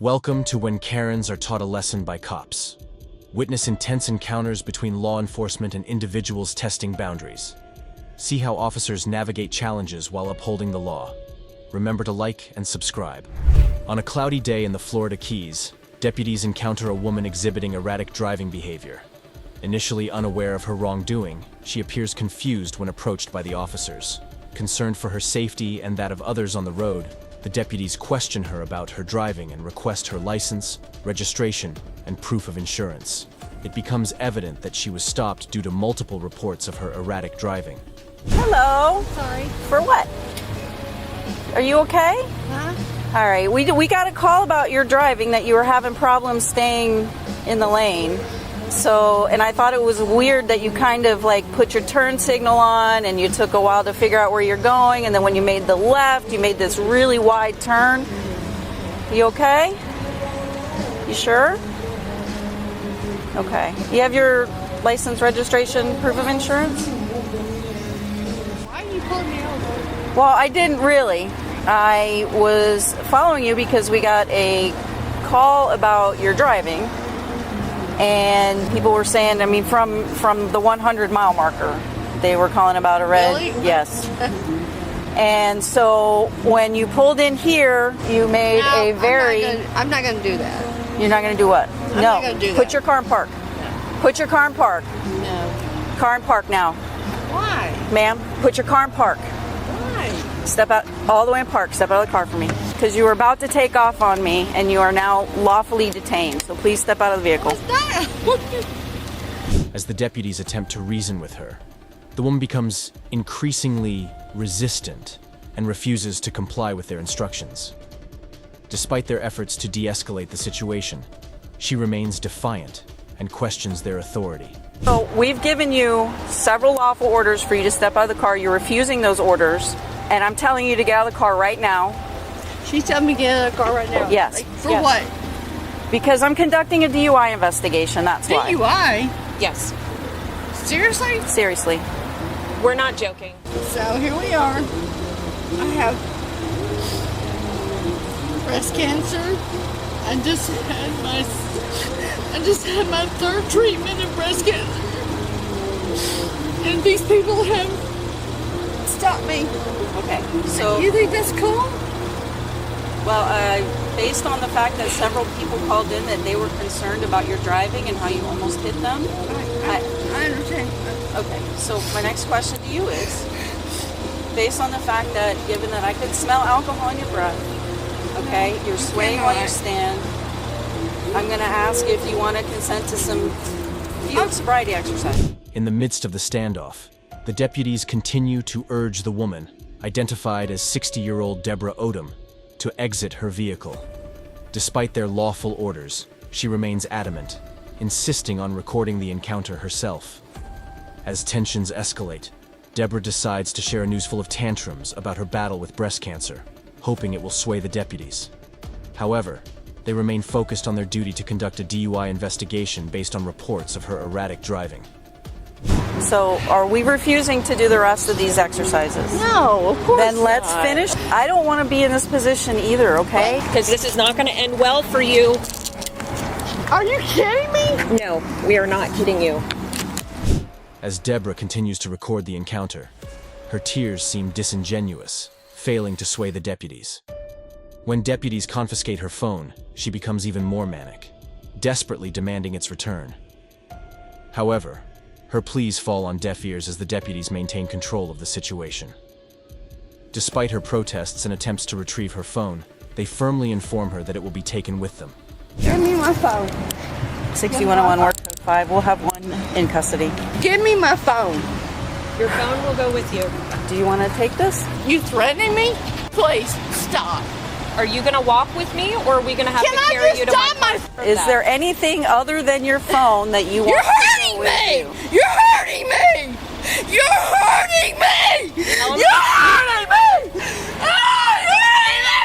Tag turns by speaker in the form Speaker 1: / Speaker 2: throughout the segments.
Speaker 1: Welcome to When Karens Are Taught a Lesson by Cops. Witness intense encounters between law enforcement and individuals testing boundaries. See how officers navigate challenges while upholding the law. Remember to like and subscribe. On a cloudy day in the Florida Keys, deputies encounter a woman exhibiting erratic driving behavior. Initially unaware of her wrongdoing, she appears confused when approached by the officers. Concerned for her safety and that of others on the road, the deputies question her about her driving and request her license, registration, and proof of insurance. It becomes evident that she was stopped due to multiple reports of her erratic driving.
Speaker 2: Hello.
Speaker 3: Sorry.
Speaker 2: For what? Are you okay?
Speaker 3: Huh?
Speaker 2: All right. We got a call about your driving, that you were having problems staying in the lane. So, and I thought it was weird that you kind of like put your turn signal on and you took a while to figure out where you're going, and then when you made the left, you made this really wide turn. You okay? You sure? Okay. You have your license, registration, proof of insurance?
Speaker 3: Why are you pulling me over?
Speaker 2: Well, I didn't really. I was following you because we got a call about your driving. And people were saying, I mean, from the 100-mile marker, they were calling about a red.
Speaker 3: Really?
Speaker 2: Yes. And so when you pulled in here, you made a very.
Speaker 3: I'm not going to do that.
Speaker 2: You're not going to do what?
Speaker 3: I'm not gonna do
Speaker 2: Put
Speaker 3: that.
Speaker 2: your car in park.
Speaker 3: No.
Speaker 2: Put your car in park.
Speaker 3: No.
Speaker 2: Car in park now.
Speaker 3: Why?
Speaker 2: Ma'am, put your car in park.
Speaker 3: Why?
Speaker 2: Step out, all the way in park. Step out of the car for me. Because you were about to take off on me, and you are now lawfully detained. So please step out of the vehicle.
Speaker 3: What's that?
Speaker 1: As the deputies attempt to reason with her, the woman becomes increasingly resistant and refuses to comply with their instructions. Despite their efforts to de-escalate the situation, she remains defiant and questions their authority.
Speaker 2: So we've given you several lawful orders for you to step out of the car. You're refusing those orders, and I'm telling you to get out of the car right now.
Speaker 3: She's telling me to get out of the car right now.
Speaker 2: Yes.
Speaker 3: Like, for
Speaker 2: Yes.
Speaker 3: what?
Speaker 2: Because I'm conducting a DUI investigation, that's why.
Speaker 3: DUI?
Speaker 4: Yes,
Speaker 3: Seriously?
Speaker 2: Seriously.
Speaker 4: we're not joking.
Speaker 3: So here we are. I have breast cancer. I just had my third treatment of breast cancer. And these people have stopped me.
Speaker 2: Okay. So,
Speaker 3: You think that's cool?
Speaker 2: well, based on the fact that several people called in that they were concerned about your driving and how you almost hit them.
Speaker 3: I understand.
Speaker 2: Okay. So my next question to you is, based on the fact that, given that I could smell alcohol in your breath, okay, you're swaying while you stand, I'm going to ask if you want to consent to some field sobriety exercise.
Speaker 1: In the midst of the standoff, the deputies continue to urge the woman, identified as 60-year-old Deborah Odom, to exit her vehicle. Despite their lawful orders, she remains adamant, insisting on recording the encounter herself. As tensions escalate, Deborah decides to share a news full of tantrums about her battle with breast cancer, hoping it will sway the deputies. However, they remain focused on their duty to conduct a DUI investigation based on reports of her erratic driving.
Speaker 2: So are we refusing to do the rest of these exercises?
Speaker 3: No, of course
Speaker 2: Then let's
Speaker 3: not.
Speaker 2: finish. I don't want to be in this position either, okay?
Speaker 4: Because this is not going to end well for you.
Speaker 3: Are you kidding me?
Speaker 4: No, we are not kidding you.
Speaker 1: As Deborah continues to record the encounter, her tears seem disingenuous, failing to sway the deputies. When deputies confiscate her phone, she becomes even more manic, desperately demanding its return. However, her pleas fall on deaf ears as the deputies maintain control of the situation. Despite her protests and attempts to retrieve her phone, they firmly inform her that it will be taken with them.
Speaker 3: Give me my phone.
Speaker 2: 6101 Work Code 5. We'll have one in custody.
Speaker 3: Give me my phone.
Speaker 4: Your phone will go with you.
Speaker 2: Do you want to take this?
Speaker 3: You threatening me? Please stop.
Speaker 4: Are you going to walk with me, or are we going to have
Speaker 3: Can
Speaker 4: to
Speaker 3: I
Speaker 4: carry
Speaker 3: just
Speaker 4: you to
Speaker 3: stop
Speaker 4: my
Speaker 3: my-
Speaker 4: car?
Speaker 2: Is there anything other than your phone that you want
Speaker 3: You're
Speaker 2: to go
Speaker 3: hurting
Speaker 2: with
Speaker 3: me!
Speaker 2: you?
Speaker 3: You're hurting me! You're hurting me! You're hurting me! Ah, you're hurting me!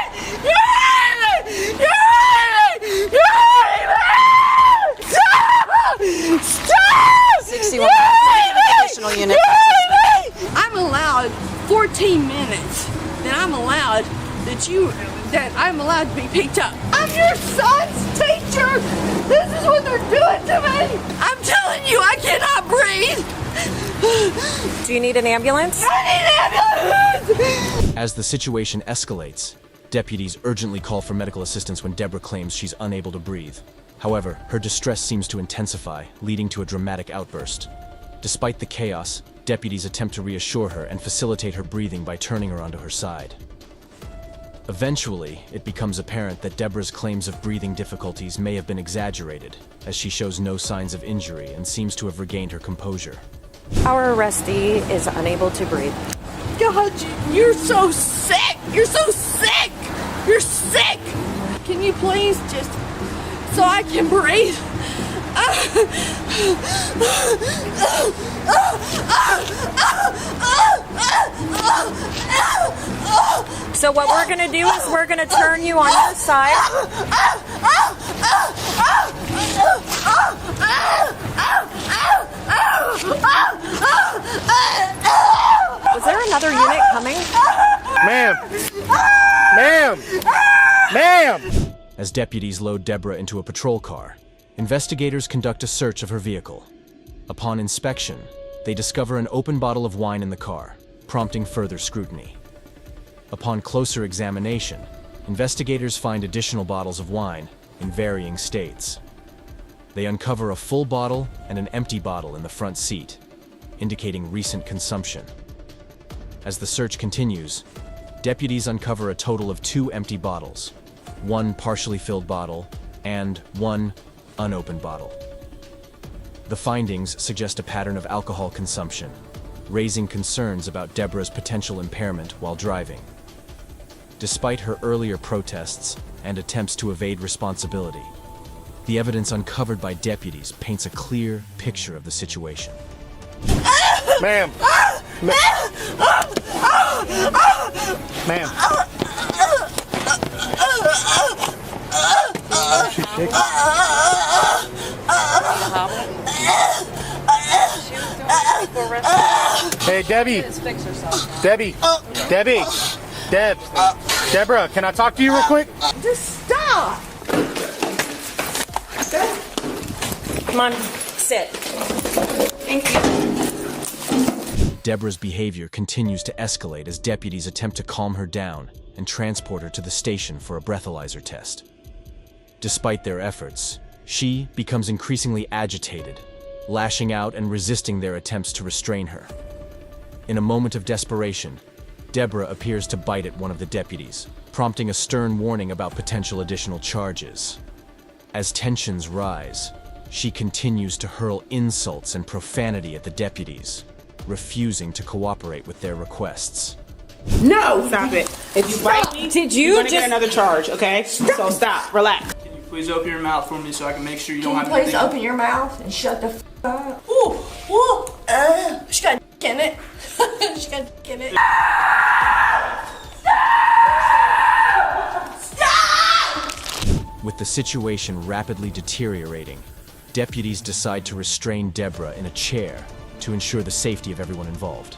Speaker 3: You're hurting me! You're hurting me! You're hurting me! Stop! Stop!
Speaker 2: 61
Speaker 3: You're hurting me!
Speaker 2: additional unit.
Speaker 3: You're hurting me! I'm allowed 14 minutes. Then I'm allowed that I'm allowed to be picked up. I'm your son!
Speaker 4: Do you need an ambulance?
Speaker 3: I need an ambulance!
Speaker 1: As the situation escalates, deputies urgently call for medical assistance when Deborah claims she's unable to breathe. However, her distress seems to intensify, leading to a dramatic outburst. Despite the chaos, deputies attempt to reassure her and facilitate her breathing by turning her onto her side. Eventually, it becomes apparent that Deborah's claims of breathing difficulties may have been exaggerated, as she shows no signs of injury and seems to have regained her composure.
Speaker 4: Our arrestee is unable to breathe.
Speaker 3: God, you're so sick! You're so sick! You're sick! Can you please just, so I can breathe?
Speaker 4: So what we're gonna do is we're gonna turn you on your side. Was there another unit coming?
Speaker 5: Ma'am! Ma'am! Ma'am!
Speaker 1: As deputies load Deborah into a patrol car, investigators conduct a search of her vehicle. Upon inspection, they discover an open bottle of wine in the car, prompting further scrutiny. Upon closer examination, investigators find additional bottles of wine in varying states. They uncover a full bottle and an empty bottle in the front seat, indicating recent consumption. As the search continues, deputies uncover a total of 2 empty bottles, 1 partially filled bottle, and 1 unopened bottle. The findings suggest a pattern of alcohol consumption, raising concerns about Deborah's potential impairment while driving. Despite her earlier protests and attempts to evade responsibility, the evidence uncovered by deputies paints a clear picture of the situation.
Speaker 5: Ma'am! Ma'am! She's shaking. Hey, Debbie! Debbie! Debbie! Deborah, can I talk to you real quick?
Speaker 3: Just stop!
Speaker 4: Come on, sit.
Speaker 3: Thank you.
Speaker 1: Deborah's behavior continues to escalate as deputies attempt to calm her down and transport her to the station for a breathalyzer test. Despite their efforts, she becomes increasingly agitated, lashing out and resisting their attempts to restrain her. In a moment of desperation, Deborah appears to bite at one of the deputies, prompting a stern warning about potential additional charges. As tensions rise, she continues to hurl insults and profanity at the deputies, refusing to cooperate with their requests.
Speaker 6: No! Stop it. If you bite me,
Speaker 4: Did
Speaker 6: you're
Speaker 4: you
Speaker 6: gonna get
Speaker 4: just...
Speaker 6: another charge, okay? So stop. Relax.
Speaker 7: Can you please open your mouth for me so I can make sure you don't
Speaker 3: Can
Speaker 7: have
Speaker 3: you please
Speaker 7: anything?
Speaker 3: open your mouth and shut the f up? Ooh, ooh, she got a in it. She got a in it.
Speaker 1: With the situation rapidly deteriorating, deputies decide to restrain Deborah in a chair to ensure the safety of everyone involved.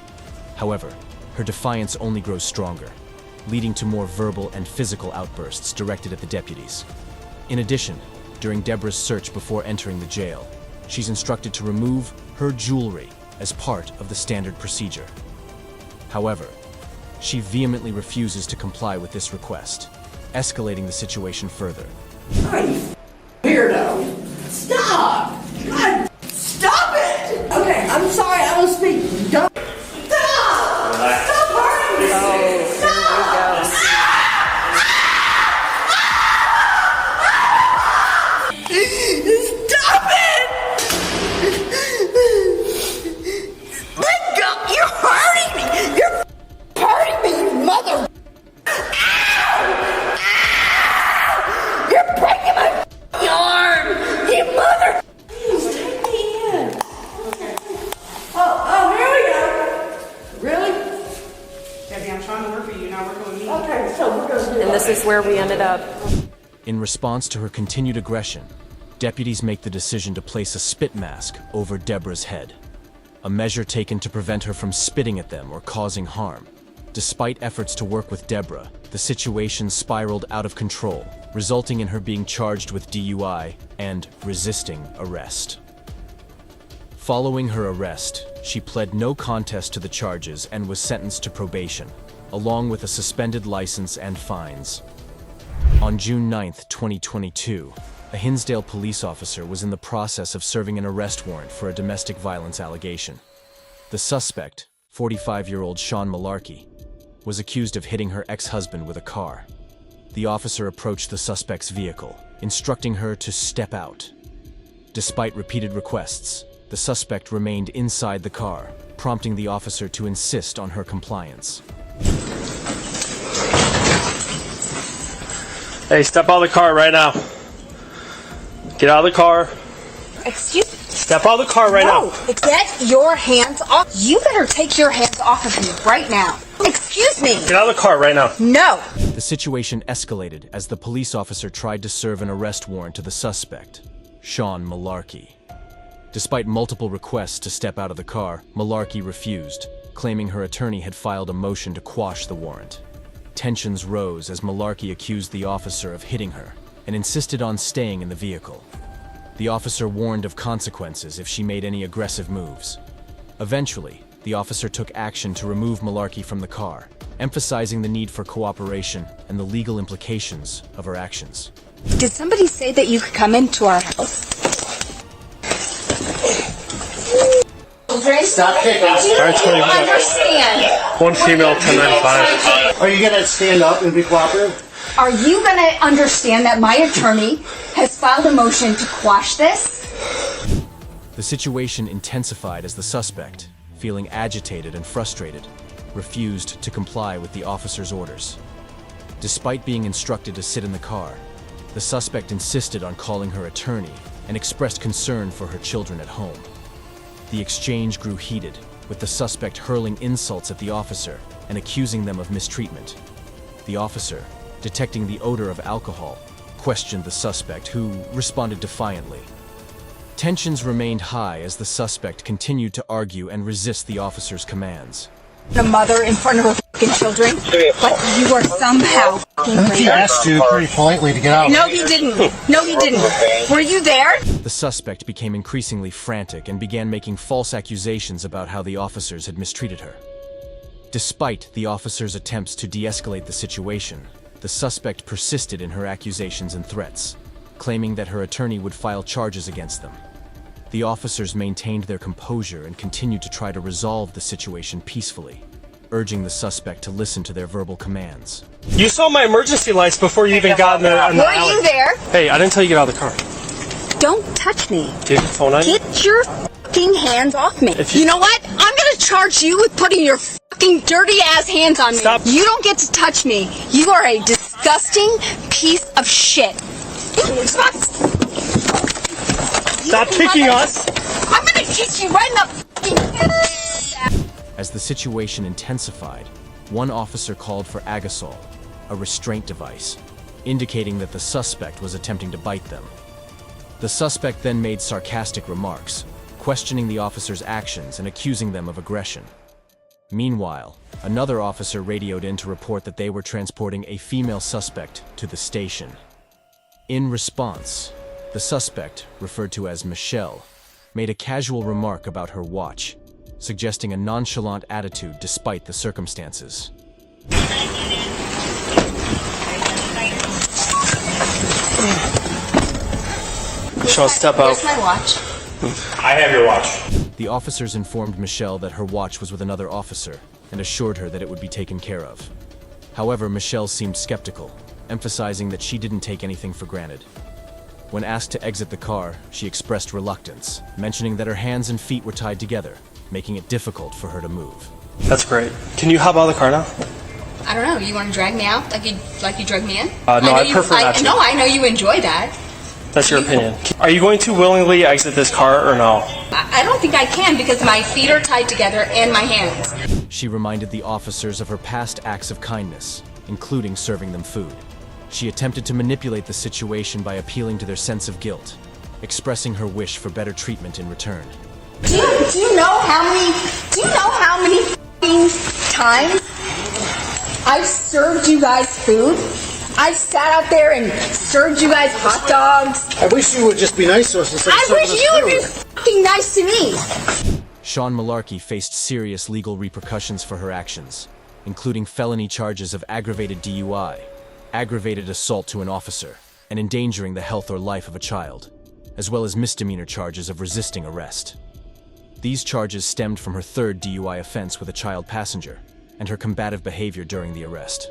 Speaker 1: However, her defiance only grows stronger, leading to more verbal and physical outbursts directed at the deputies. In addition, during Deborah's search before entering the jail, she's instructed to remove her jewelry as part of the standard procedure. However, she vehemently refuses to comply with this request, escalating the situation further.
Speaker 3: Weirdo. Stop! God, stop it! Okay, I'm sorry, I don't speak. Don't. Stop! Stop hurting me! Stop it! Let go! You're hurting me! You're hurting me, you mother! You're breaking my arm! You mother! Please take me in. Oh, here we go. Really?
Speaker 6: Debbie, I'm trying to work with you, not working with me.
Speaker 3: Okay, so we're gonna do
Speaker 4: And this is where we ended up.
Speaker 1: In response to her continued aggression, deputies make the decision to place a spit mask over Deborah's head, a measure taken to prevent her from spitting at them or causing harm. Despite efforts to work with Deborah, the situation spiraled out of control, resulting in her being charged with DUI and resisting arrest. Following her arrest, she pled no contest to the charges and was sentenced to probation, along with a suspended license and fines. On June 9, 2022, a Hinsdale police officer was in the process of serving an arrest warrant for a domestic violence allegation. The suspect, 45-year-old Sean Malarkey, was accused of hitting her ex-husband with a car. The officer approached the suspect's vehicle, instructing her to step out. Despite repeated requests, the suspect remained inside the car, prompting the officer to insist on her compliance.
Speaker 8: Hey, step out of the car right now. Get out of the car.
Speaker 9: Excuse me.
Speaker 8: Step out of the car right now.
Speaker 9: Get your hands off. You better take your hands off of me right now. Excuse me.
Speaker 8: Get out of the car right now.
Speaker 9: No.
Speaker 1: The situation escalated as the police officer tried to serve an arrest warrant to the suspect, Sean Malarkey. Despite multiple requests to step out of the car, Malarkey refused, claiming her attorney had filed a motion to quash the warrant. Tensions rose as Malarkey accused the officer of hitting her and insisted on staying in the vehicle. The officer warned of consequences if she made any aggressive moves. Eventually, the officer took action to remove Malarkey from the car, emphasizing the need for cooperation and the legal implications of her actions.
Speaker 9: Did somebody say that you could come into our house?
Speaker 5: Stop kicking.
Speaker 9: Do you understand?
Speaker 8: One female, 1095.
Speaker 5: Are you gonna stand up and be cooperative?
Speaker 9: Are you going to understand that my attorney has filed a motion to quash this?
Speaker 1: The situation intensified as the suspect, feeling agitated and frustrated, refused to comply with the officer's orders. Despite being instructed to sit in the car, the suspect insisted on calling her attorney and expressed concern for her children at home. The exchange grew heated, with the suspect hurling insults at the officer and accusing them of mistreatment. The officer, detecting the odor of alcohol, questioned the suspect, who responded defiantly. Tensions remained high as the suspect continued to argue and resist the officer's commands.
Speaker 9: A mother in front of her fucking children, but you are somehow
Speaker 5: He asked you pretty politely to get out.
Speaker 9: No, he didn't. No, he didn't. Were you there?
Speaker 1: The suspect became increasingly frantic and began making false accusations about how the officers had mistreated her. Despite the officer's attempts to de-escalate the situation, the suspect persisted in her accusations and threats, claiming that her attorney would file charges against them. The officers maintained their composure and continued to try to resolve the situation peacefully, urging the suspect to listen to their verbal commands.
Speaker 8: You saw my emergency lights before you even got in the alley.
Speaker 9: Were you there?
Speaker 8: Hey, I didn't tell you to get out of the car.
Speaker 9: Don't touch me.
Speaker 8: Do you have your phone on you?
Speaker 9: Get your fucking hands off me.
Speaker 8: If
Speaker 9: you know what? I'm gonna charge you with putting your fucking dirty ass hands on me.
Speaker 8: Stop.
Speaker 9: You don't get to touch me. You are a disgusting piece of shit.
Speaker 8: Stop kicking us.
Speaker 9: I'm gonna kick you right in the fucking...
Speaker 1: As the situation intensified, one officer called for agasol, a restraint device, indicating that the suspect was attempting to bite them. The suspect then made sarcastic remarks, questioning the officer's actions and accusing them of aggression. Meanwhile, another officer radioed in to report that they were transporting a female suspect to the station. In response, the suspect, referred to as Michelle, made a casual remark about her watch, suggesting a nonchalant attitude despite the circumstances.
Speaker 8: Michelle, step out.
Speaker 9: Where's my watch?
Speaker 8: I have your watch.
Speaker 1: The officers informed Michelle that her watch was with another officer and assured her that it would be taken care of. However, Michelle seemed skeptical, emphasizing that she didn't take anything for granted. When asked to exit the car, she expressed reluctance, mentioning that her hands and feet were tied together, making it difficult for her to move.
Speaker 8: That's great. Can you hop out of the car now?
Speaker 9: I don't know. You want to drag me out like you drug me in?
Speaker 8: No, I prefer not to.
Speaker 9: No, I know you enjoy that.
Speaker 8: That's your opinion. Are you going to willingly exit this car or no?
Speaker 9: I don't think I can because my feet are tied together and my hands.
Speaker 1: She reminded the officers of her past acts of kindness, including serving them food. She attempted to manipulate the situation by appealing to their sense of guilt, expressing her wish for better treatment in return.
Speaker 9: Do you know how many f***ing times I've served you guys food? I've sat out there and served you guys hot dogs.
Speaker 5: I wish you would just be nice to us instead of
Speaker 9: I
Speaker 5: serving
Speaker 9: wish
Speaker 5: us
Speaker 9: you would be
Speaker 5: food.
Speaker 9: f***ing nice to me.
Speaker 1: Sean Malarkey faced serious legal repercussions for her actions, including felony charges of aggravated DUI, aggravated assault to an officer, and endangering the health or life of a child, as well as misdemeanor charges of resisting arrest. These charges stemmed from her third DUI offense with a child passenger and her combative behavior during the arrest.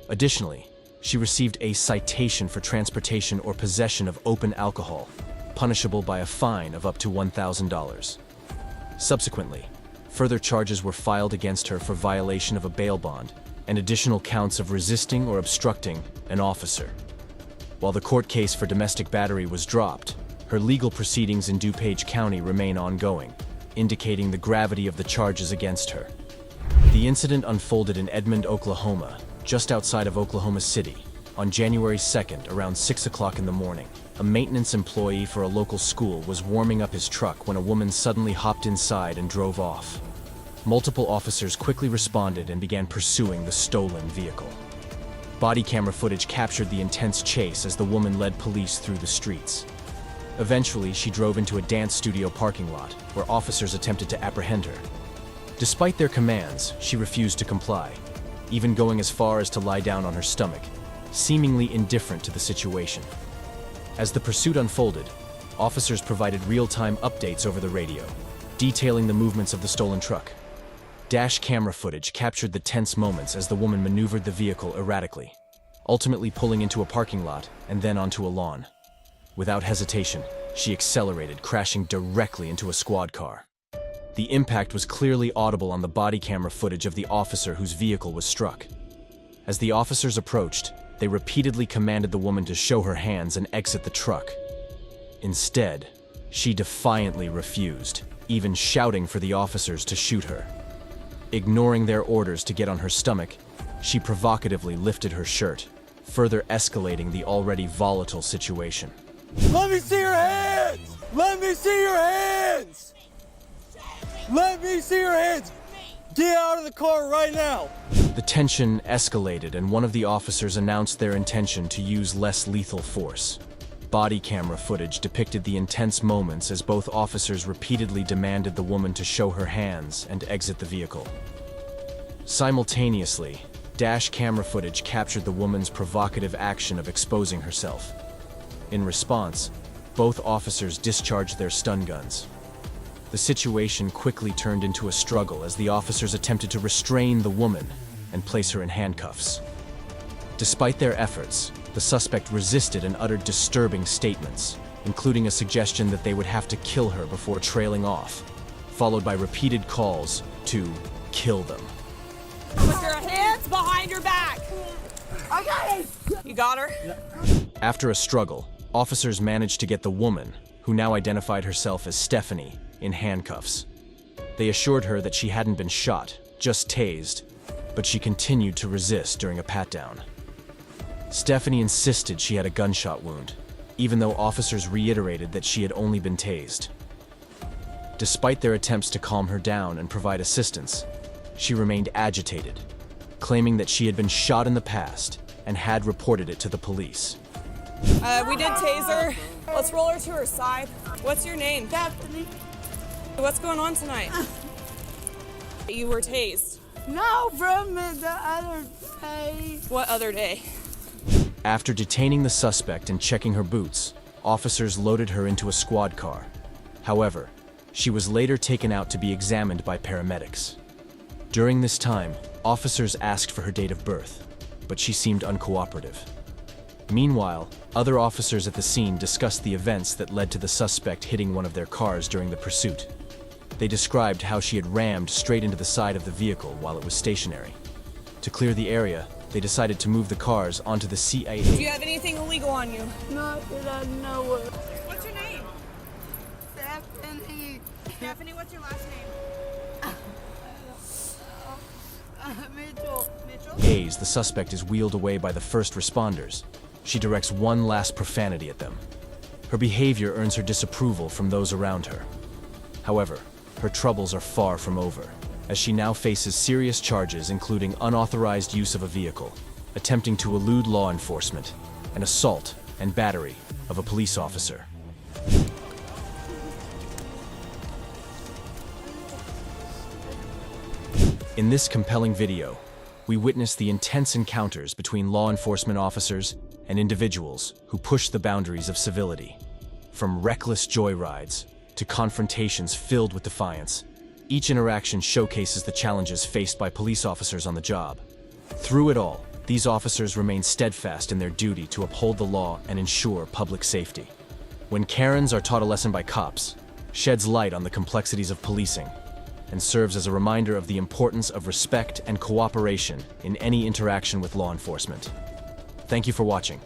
Speaker 1: Additionally, she received a citation for transportation or possession of open alcohol, punishable by a fine of up to $1,000. Subsequently, further charges were filed against her for violation of a bail bond and additional counts of resisting or obstructing an officer. While the court case for domestic battery was dropped, her legal proceedings in DuPage County remain ongoing, indicating the gravity of the charges against her. The incident unfolded in Edmond, Oklahoma, just outside of Oklahoma City, on January 2nd around 6 o'clock in the morning. A maintenance employee for a local school was warming up his truck when a woman suddenly hopped inside and drove off. Multiple officers quickly responded and began pursuing the stolen vehicle. Body camera footage captured the intense chase as the woman led police through the streets. Eventually, she drove into a dance studio parking lot, where officers attempted to apprehend her. Despite their commands, she refused to comply, even going as far as to lie down on her stomach, seemingly indifferent to the situation. As the pursuit unfolded, officers provided real-time updates over the radio, detailing the movements of the stolen truck. Dash camera footage captured the tense moments as the woman maneuvered the vehicle erratically, ultimately pulling into a parking lot and then onto a lawn. Without hesitation, she accelerated, crashing directly into a squad car. The impact was clearly audible on the body camera footage of the officer whose vehicle was struck. As the officers approached, they repeatedly commanded the woman to show her hands and exit the truck. Instead, she defiantly refused, even shouting for the officers to shoot her. Ignoring their orders to get on her stomach, she provocatively lifted her shirt, further escalating the already volatile situation.
Speaker 3: Let me see your hands! Let me see your hands! Let me see your hands! Get out of the car right now!
Speaker 1: The tension escalated and one of the officers announced their intention to use less lethal force. Body camera footage depicted the intense moments as both officers repeatedly demanded the woman to show her hands and exit the vehicle. Simultaneously, dash camera footage captured the woman's provocative action of exposing herself. In response, both officers discharged their stun guns. The situation quickly turned into a struggle as the officers attempted to restrain the woman and place her in handcuffs. Despite their efforts, the suspect resisted and uttered disturbing statements, including a suggestion that they would have to kill her before trailing off, followed by repeated calls to kill them.
Speaker 6: Put your hands behind your back.
Speaker 3: I got it!
Speaker 6: You got her?
Speaker 1: After a struggle, officers managed to get the woman, who now identified herself as Stephanie, in handcuffs. They assured her that she hadn't been shot, just tased, but she continued to resist during a pat-down. Stephanie insisted she had a gunshot wound, even though officers reiterated that she had only been tased. Despite their attempts to calm her down and provide assistance, she remained agitated, claiming that she had been shot in the past and had reported it to the police.
Speaker 6: We did tase her. Let's roll her to her side. What's your name?
Speaker 3: Stephanie.
Speaker 6: What's going on tonight? You were tased.
Speaker 3: No, from the other day.
Speaker 6: What other day?
Speaker 1: After detaining the suspect and checking her boots, officers loaded her into a squad car. However, she was later taken out to be examined by paramedics. During this time, officers asked for her date of birth, but she seemed uncooperative. Meanwhile, other officers at the scene discussed the events that led to the suspect hitting one of their cars during the pursuit. They described how she had rammed straight into the side of the vehicle while it was stationary. To clear the area, they decided to move the cars onto the CIA.
Speaker 6: Do you have anything illegal on you?
Speaker 3: Not that I know of.
Speaker 6: What's your name?
Speaker 3: Stephanie.
Speaker 6: Stephanie, what's your last name?
Speaker 3: Mitchell.
Speaker 6: Mitchell?
Speaker 1: As the suspect is wheeled away by the first responders, she directs one last profanity at them. Her behavior earns her disapproval from those around her. However, her troubles are far from over, as she now faces serious charges including unauthorized use of a vehicle, attempting to elude law enforcement, and assault and battery of a police officer. In this compelling video, we witness the intense encounters between law enforcement officers and individuals who push the boundaries of civility. From reckless joyrides to confrontations filled with defiance, each interaction showcases the challenges faced by police officers on the job. Through it all, these officers remain steadfast in their duty to uphold the law and ensure public safety. When Karens are taught a lesson by cops, sheds light on the complexities of policing and serves as a reminder of the importance of respect and cooperation in any interaction with law enforcement. Thank you for watching.